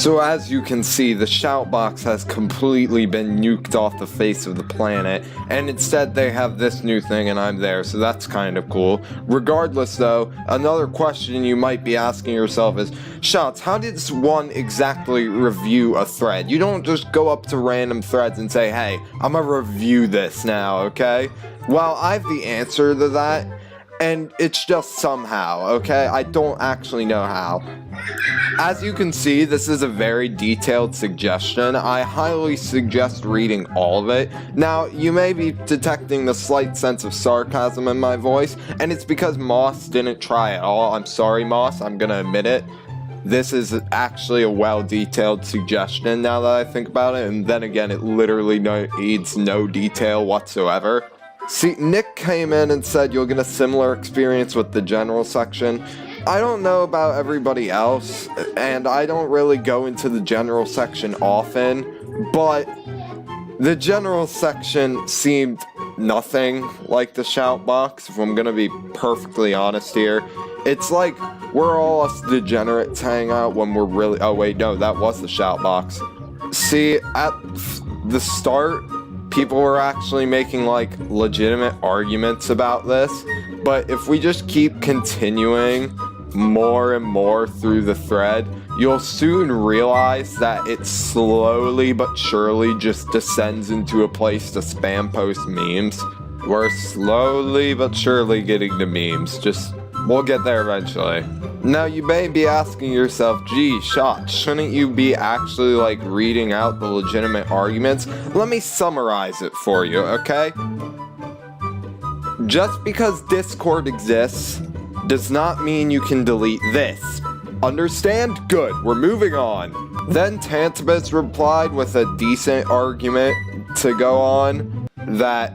So as you can see, the Shoutbox has completely been nuked off the face of the planet, and instead they have this new thing and I'm there, so that's kind of cool. Regardless though, another question you might be asking yourself is, Shouts, how does one exactly review a thread? You don't just go up to random threads and say, hey, I'm gonna review this now, okay? Well, I have the answer to that, and it's just somehow, okay? I don't actually know how. As you can see, this is a very detailed suggestion. I highly suggest reading all of it. Now, you may be detecting the slight sense of sarcasm in my voice, and it's because Moss didn't try at all. I'm sorry, Moss, I'm gonna admit it. This is actually a well-detailed suggestion now that I think about it, and then again, it literally needs no detail whatsoever. See, Nick came in and said you'll get a similar experience with the general section. I don't know about everybody else, and I don't really go into the general section often, but the general section seemed nothing like the Shoutbox, if I'm gonna be perfectly honest here. It's like we're all us degenerates hang out when we're really— oh wait, no, that was the Shoutbox. See, at the start, people were actually making like legitimate arguments about this, but if we just keep continuing more and more through the thread, you'll soon realize that it slowly but surely just descends into a place to spam post memes. We're slowly but surely getting to memes, we'll get there eventually. Now you may be asking yourself, gee, Shot, shouldn't you be actually like reading out the legitimate arguments? Let me summarize it for you, okay? Just because Discord exists does not mean you can delete this. Understand? Good, we're moving on. Then Tantabus replied with a decent argument to go on that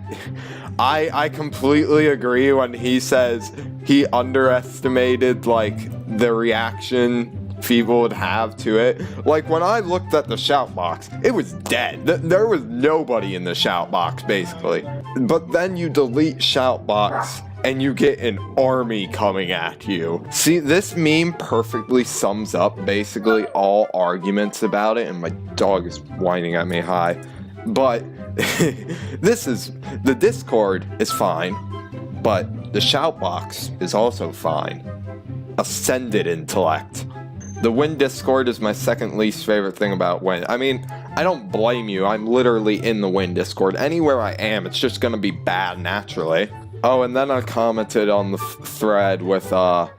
I completely agree when he says he underestimated like the reaction people would have to it. Like when I looked at the Shoutbox, it was dead. There was nobody in the Shoutbox basically. But then you delete Shoutbox and you get an army coming at you. See, this meme perfectly sums up basically all arguments about it, and my dog is whining at me. Hi. But the Discord is fine, but the Shoutbox is also fine. Ascended intellect. The Wynn Discord is my second least favorite thing about Wynn. I mean, I don't blame you, I'm literally in the Wynn Discord. Anywhere I am, it's just gonna be bad naturally. Oh, and then I commented on the thread with a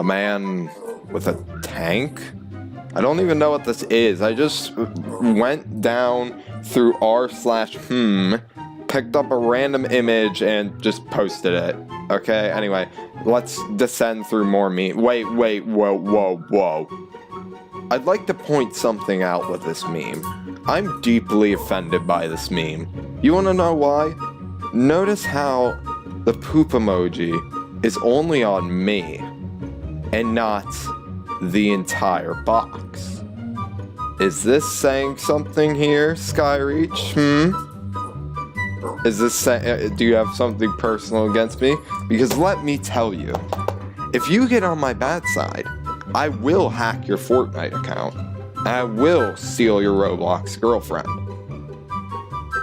man with a tank? I don't even know what this is. I just went down through r/hmm, picked up a random image and just posted it. Okay, anyway, let's descend through more memes. Wait, whoa. I'd like to point something out with this meme. I'm deeply offended by this meme. You wanna know why? Notice how the poop emoji is only on me and not the entire box. Is this saying something here, Skyreach? Is this saying, do you have something personal against me? Because let me tell you, if you get on my bad side, I will hack your Fortnite account, and I will steal your Roblox girlfriend.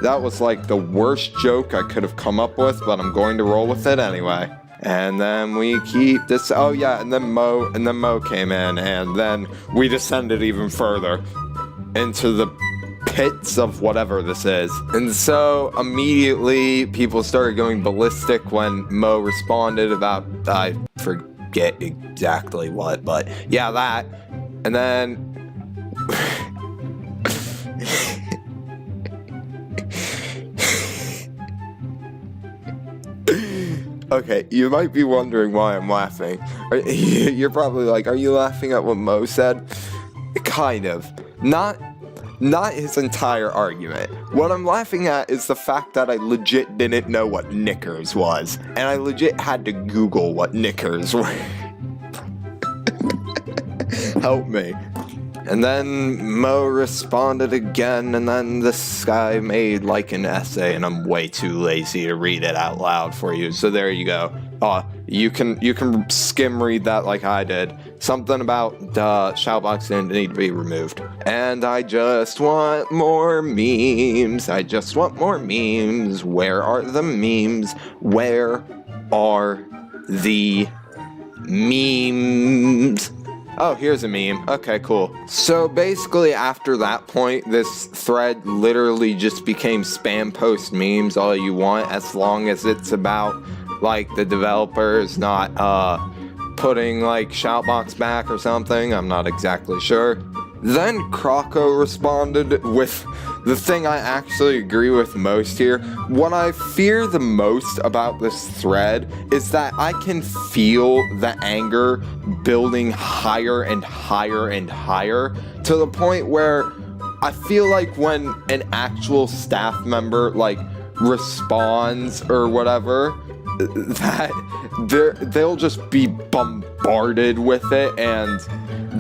That was like the worst joke I could have come up with, but I'm going to roll with it anyway. And then we keep this— oh yeah, and then Mo came in, and then we descended even further into the pits of whatever this is. And so immediately people started going ballistic when Mo responded about— I forget exactly what, but yeah, that. And then okay, you might be wondering why I'm laughing. You're probably like, are you laughing at what Mo said? Kind of. Not his entire argument. What I'm laughing at is the fact that I legit didn't know what knickers was. And I legit had to Google what knickers were. Help me. And then Mo responded again, and then this guy made like an essay, and I'm way too lazy to read it out loud for you, so there you go. You can skim read that like I did. Something about Shoutbox didn't need to be removed. And I just want more memes. I just want more memes. Where are the memes? Where are the memes? Oh, here's a meme. Okay, cool. So basically after that point, this thread literally just became spam post memes all you want, as long as it's about like the developers not putting like Shoutbox back or something. I'm not exactly sure. Then Croco responded with the thing I actually agree with most here. What I fear the most about this thread is that I can feel the anger building higher and higher and higher, to the point where I feel like when an actual staff member like responds or whatever, that they'll just be bombarded with it, and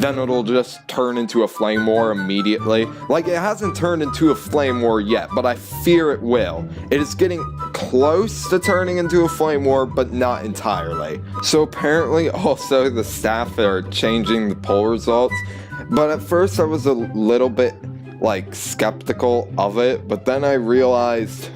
then it'll just turn into a flame war immediately. Like, it hasn't turned into a flame war yet, but I fear it will. It is getting close to turning into a flame war, but not entirely. So apparently also the staff are changing the poll results, but at first I was a little bit like skeptical of it, but then I realized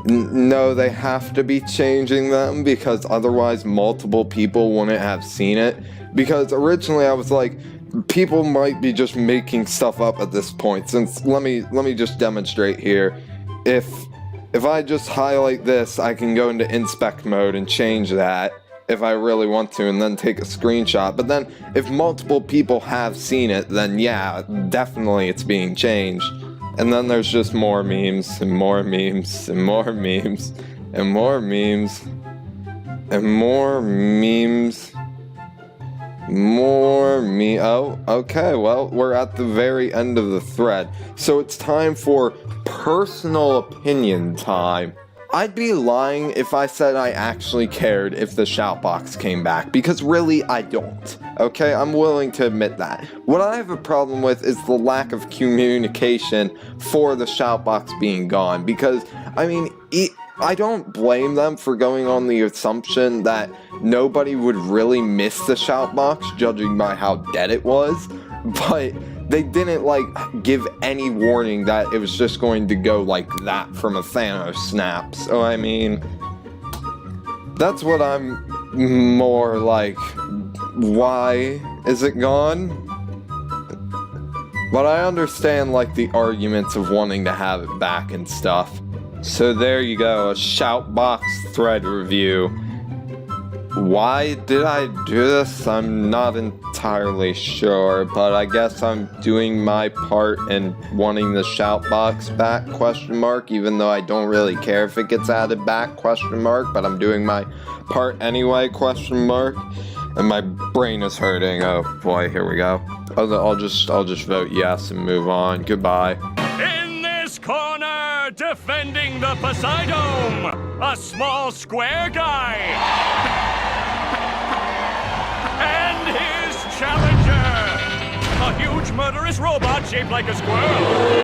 no, they have to be changing them, because otherwise multiple people wouldn't have seen it. Because originally I was like, people might be just making stuff up at this point. Since let me just demonstrate here. If I just highlight this, I can go into inspect mode and change that if I really want to, and then take a screenshot. But then if multiple people have seen it, then yeah, definitely it's being changed. And then there's just more memes, and more memes, and more memes, and more memes, and more memes, oh, okay, well, we're at the very end of the thread. So it's time for personal opinion time. I'd be lying if I said I actually cared if the Shoutbox came back, because really I don't. Okay, I'm willing to admit that. What I have a problem with is the lack of communication for the Shoutbox being gone, because, I mean, I don't blame them for going on the assumption that nobody would really miss the Shoutbox, judging by how dead it was, but they didn't, like, give any warning that it was just going to go like that from a Thanos snap. So, I mean, that's what I'm more like, why is it gone? But I understand, like, the arguments of wanting to have it back and stuff. So there you go, a Shoutbox thread review. Why did I do this? I'm not entirely sure, but I guess I'm doing my part in wanting the Shoutbox back, question mark, even though I don't really care if it gets added back, question mark, but I'm doing my part anyway, question mark. And my brain is hurting. Oh boy, here we go. I'll just vote yes and move on. Goodbye. In this corner, defending the Poseidon, a small square guy. And his challenger, a huge murderous robot shaped like a squirrel.